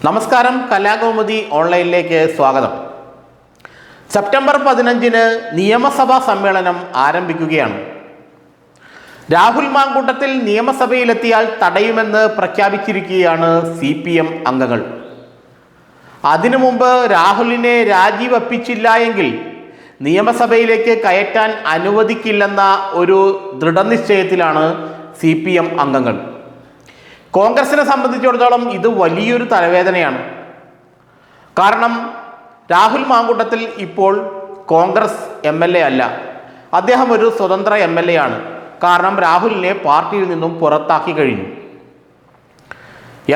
നമസ്കാരം, കലാകൗമുദി ഓൺലൈനിലേക്ക് സ്വാഗതം. സെപ്റ്റംബർ 15-ന് നിയമസഭാ സമ്മേളനം ആരംഭിക്കുകയാണ്. രാഹുൽ മാങ്കൂട്ടത്തിൽ നിയമസഭയിലെത്തിയാൽ തടയുമെന്ന് പ്രഖ്യാപിച്ചിരിക്കുകയാണ് CPM അംഗങ്ങൾ. അതിനു മുമ്പ് രാഹുലിനെ രാജിവെപ്പിച്ചില്ല എങ്കിൽ നിയമസഭയിലേക്ക് കയറ്റാൻ അനുവദിക്കില്ലെന്ന ഒരു ദൃഢനിശ്ചയത്തിലാണ് CPM അംഗങ്ങൾ. കോൺഗ്രസിനെ സംബന്ധിച്ചിടത്തോളം ഇത് വലിയൊരു തലവേദനയാണ്. കാരണം രാഹുൽ മാങ്കൂട്ടത്തിൽ ഇപ്പോൾ കോൺഗ്രസ് MLA അല്ല, അദ്ദേഹം ഒരു സ്വതന്ത്ര MLA ആണ്. കാരണം രാഹുലിനെ പാർട്ടിയിൽ നിന്നും പുറത്താക്കി കഴിഞ്ഞു.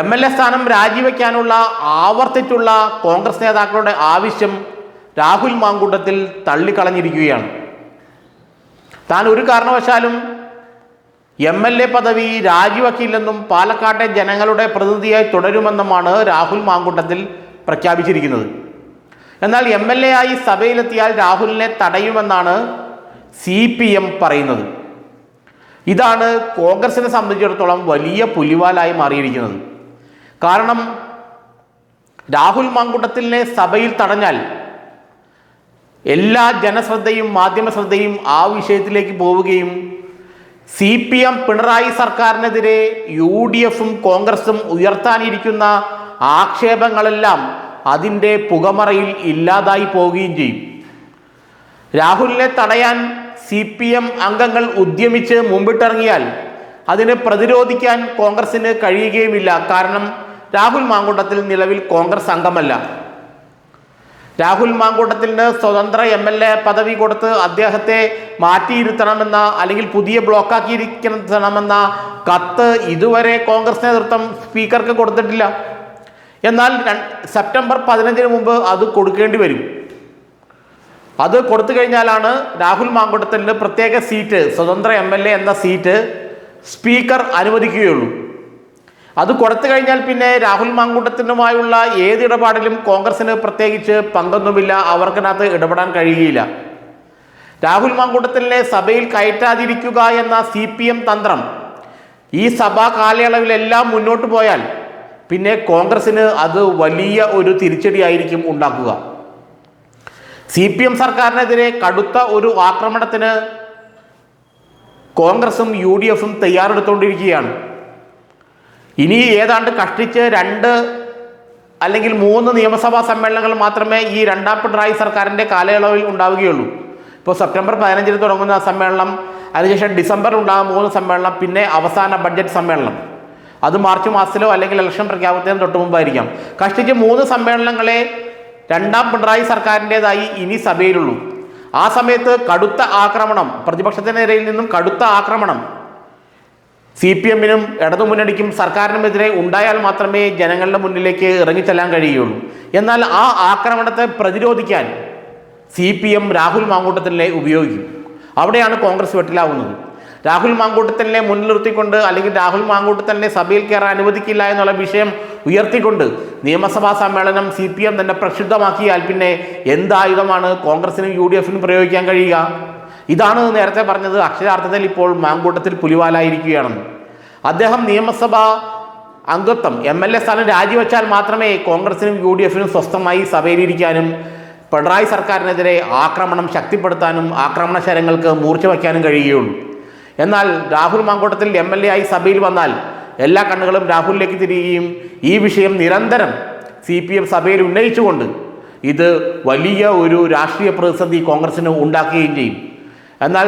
MLA സ്ഥാനം രാജിവെക്കാനുള്ള ആവർത്തിച്ചുള്ള കോൺഗ്രസ് നേതാക്കളുടെ ആവശ്യം രാഹുൽ മാങ്കൂട്ടത്തിൽ തള്ളിക്കളഞ്ഞിരിക്കുകയാണ്. താൻ ഒരു കാരണവശാലും MLA പദവി രാജിവെക്കില്ലെന്നും പാലക്കാട്ടെ ജനങ്ങളുടെ പ്രതിനിധിയായി തുടരുമെന്നുമാണ് രാഹുൽ മാങ്കൂട്ടത്തിൽ പ്രഖ്യാപിച്ചിരിക്കുന്നത്. എന്നാൽ MLA ആയി സഭയിലെത്തിയാൽ രാഹുലിനെ തടയുമെന്നാണ് CPM പറയുന്നത്. ഇതാണ് കോൺഗ്രസിനെ സംബന്ധിച്ചിടത്തോളം വലിയ പുലിവാലായി മാറിയിരിക്കുന്നത്. കാരണം രാഹുൽ മാങ്കൂട്ടത്തിനെ സഭയിൽ തടഞ്ഞാൽ എല്ലാ ജനശ്രദ്ധയും മാധ്യമ ശ്രദ്ധയും ആ വിഷയത്തിലേക്ക് പോവുകയും CPM പിണറായി സർക്കാരിനെതിരെ UDFും കോൺഗ്രസും ഉയർത്താനിരിക്കുന്ന ആക്ഷേപങ്ങളെല്ലാം അതിൻ്റെ പുകമറയിൽ ഇല്ലാതായി പോവുകയും ചെയ്യും. രാഹുലിനെ തടയാൻ CPM അംഗങ്ങൾ ഉദ്യമിച്ച് മുമ്പിട്ടിറങ്ങിയാൽ അതിനെ പ്രതിരോധിക്കാൻ കോൺഗ്രസിന് കഴിയുകയുമില്ല. കാരണം രാഹുൽ മാങ്കൂട്ടത്തിൽ നിലവിൽ കോൺഗ്രസ് അംഗമല്ല. രാഹുൽ മാങ്കൂട്ടത്തിന് സ്വതന്ത്ര MLA പദവി കൊടുത്ത് അദ്ദേഹത്തെ മാറ്റിയിരുത്തണമെന്ന അല്ലെങ്കിൽ പുതിയ ബ്ലോക്കാക്കിയിരിക്കണമെന്ന കത്ത് ഇതുവരെ കോൺഗ്രസ് നേതൃത്വം സ്പീക്കർക്ക് കൊടുത്തിട്ടില്ല. എന്നാൽ സെപ്റ്റംബർ 15-ന് മുമ്പ് അത് കൊടുക്കേണ്ടി വരും. അത് കൊടുത്തു കഴിഞ്ഞാലാണ് രാഹുൽ മാങ്കൂട്ടത്തിന് പ്രത്യേക സീറ്റ്, സ്വതന്ത്ര MLA എന്ന സീറ്റ് സ്പീക്കർ അനുവദിക്കുകയുള്ളൂ. അത് കൊടുത്തു കഴിഞ്ഞാൽ പിന്നെ രാഹുൽ മാങ്കൂട്ടത്തിനുമായുള്ള ഏത് ഇടപാടിലും കോൺഗ്രസിന് പ്രത്യേകിച്ച് പങ്കൊന്നുമില്ല, അവർക്കതിനകത്ത് ഇടപെടാൻ കഴിയുകയില്ല. രാഹുൽ മാങ്കൂട്ടത്തിനെ സഭയിൽ കയറ്റാതിരിക്കുക എന്ന CPM തന്ത്രം ഈ സഭാ കാലയളവിലെല്ലാം മുന്നോട്ട് പോയാൽ പിന്നെ കോൺഗ്രസിന് അത് വലിയ ഒരു തിരിച്ചടിയായിരിക്കും ഉണ്ടാക്കുക. CPM സർക്കാരിനെതിരെ കടുത്ത ഒരു ആക്രമണത്തിന് കോൺഗ്രസും UDFും തയ്യാറെടുത്തുകൊണ്ടിരിക്കുകയാണ്. ഇനി ഏതാണ്ട് കഷ്ടിച്ച് 2 അല്ലെങ്കിൽ 3 നിയമസഭാ സമ്മേളനങ്ങൾ മാത്രമേ ഈ രണ്ടാം പിണറായി സർക്കാരിൻ്റെ കാലയളവിൽ ഉണ്ടാവുകയുള്ളൂ. ഇപ്പോൾ സെപ്റ്റംബർ 15-ന് തുടങ്ങുന്ന സമ്മേളനം, അതിനുശേഷം ഡിസംബറിൽ ഉണ്ടാകുന്ന 3 സമ്മേളനം, പിന്നെ അവസാന ബഡ്ജറ്റ് സമ്മേളനം. അത് മാർച്ച് മാസത്തിലോ അല്ലെങ്കിൽ ഇലക്ഷൻ പ്രഖ്യാപനത്തിന് തൊട്ട് മുമ്പായിരിക്കാം. കഷ്ടിച്ച് 3 സമ്മേളനങ്ങളെ രണ്ടാം പിണറായി സർക്കാരിൻ്റെതായി ഇനി സഭയിലുള്ളൂ. ആ സമയത്ത് കടുത്ത ആക്രമണം, പ്രതിപക്ഷത്തിനെതിരയിൽ നിന്നും കടുത്ത ആക്രമണം CPMനും ഇടതുമുന്നണിക്കും സർക്കാരിനുമെതിരെ ഉണ്ടായാൽ മാത്രമേ ജനങ്ങളുടെ മുന്നിലേക്ക് ഇറങ്ങിച്ചെല്ലാൻ കഴിയുകയുള്ളൂ. എന്നാൽ ആ ആക്രമണത്തെ പ്രതിരോധിക്കാൻ CPM രാഹുൽ മാങ്കൂട്ടത്തിനെ ഉപയോഗിക്കും. അവിടെയാണ് കോൺഗ്രസ് വെട്ടിലാവുന്നത്. രാഹുൽ മാങ്കൂട്ടത്തിനെ മുന്നിൽ നിർത്തിക്കൊണ്ട് അല്ലെങ്കിൽ രാഹുൽ മാങ്കൂട്ടത്തിനെ സഭയിൽ കയറാൻ അനുവദിക്കില്ല എന്നുള്ള വിഷയം ഉയർത്തിക്കൊണ്ട് നിയമസഭാ സമ്മേളനം CPM തന്നെ പ്രക്ഷുബ്ധമാക്കിയാൽ പിന്നെ എന്തായുധമാണ് കോൺഗ്രസിനും UDFിനും പ്രയോഗിക്കാൻ കഴിയുക? ഇതാണ് നേരത്തെ പറഞ്ഞത്. അക്ഷരാർത്ഥത്തിൽ ഇപ്പോൾ മാങ്കൂട്ടത്തിൽ പുലിവാലായിരിക്കുകയാണെന്ന്. അദ്ദേഹം നിയമസഭാ അംഗത്വം MLA സ്ഥാനം രാജിവെച്ചാൽ മാത്രമേ കോൺഗ്രസിനും UDFിനും സ്വസ്ഥമായി സഭയിലിരിക്കാനും പിണറായി സർക്കാരിനെതിരെ ആക്രമണം ശക്തിപ്പെടുത്താനും ആക്രമണ ശരങ്ങൾക്ക് മൂർച്ച വയ്ക്കാനും കഴിയുകയുള്ളൂ. എന്നാൽ രാഹുൽ മാങ്കൂട്ടത്തിൽ MLA ആയി സഭയിൽ വന്നാൽ എല്ലാ കണ്ണുകളും രാഹുലിലേക്ക് തിരിയുകയും ഈ വിഷയം നിരന്തരം CPM സഭയിൽ ഉന്നയിച്ചുകൊണ്ട് ഇത് വലിയ ഒരു രാഷ്ട്രീയ പ്രതിസന്ധി കോൺഗ്രസിന് ഉണ്ടാക്കുകയും ചെയ്യും. എന്നാൽ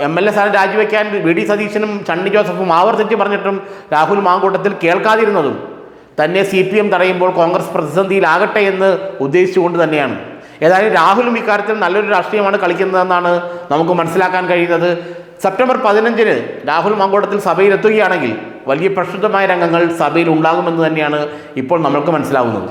MLA സ്ഥാനം രാജിവെക്കാൻ VD സതീശനും സണ്ണി ജോസഫും ആവർത്തിച്ച് പറഞ്ഞിട്ടും രാഹുൽ മാങ്കൂട്ടത്തിൽ കേൾക്കാതിരുന്നതും തന്നെ CPM തടയുമ്പോൾ കോൺഗ്രസ് പ്രതിസന്ധിയിലാകട്ടെ എന്ന് ഉദ്ദേശിച്ചുകൊണ്ട് തന്നെയാണ്. ഏതായാലും രാഹുലും ഇക്കാര്യത്തിൽ നല്ലൊരു രാഷ്ട്രീയമാണ് കളിക്കുന്നതെന്നാണ് നമുക്ക് മനസ്സിലാക്കാൻ കഴിയുന്നത്. സെപ്റ്റംബർ 15-ന് രാഹുൽ മാങ്കൂട്ടത്തിൽ സഭയിലെത്തുകയാണെങ്കിൽ വലിയ പ്രക്ഷുബ്ധമായ രംഗങ്ങൾ സഭയിൽ ഉണ്ടാകുമെന്ന് തന്നെയാണ് ഇപ്പോൾ നമ്മൾക്ക് മനസ്സിലാവുന്നത്.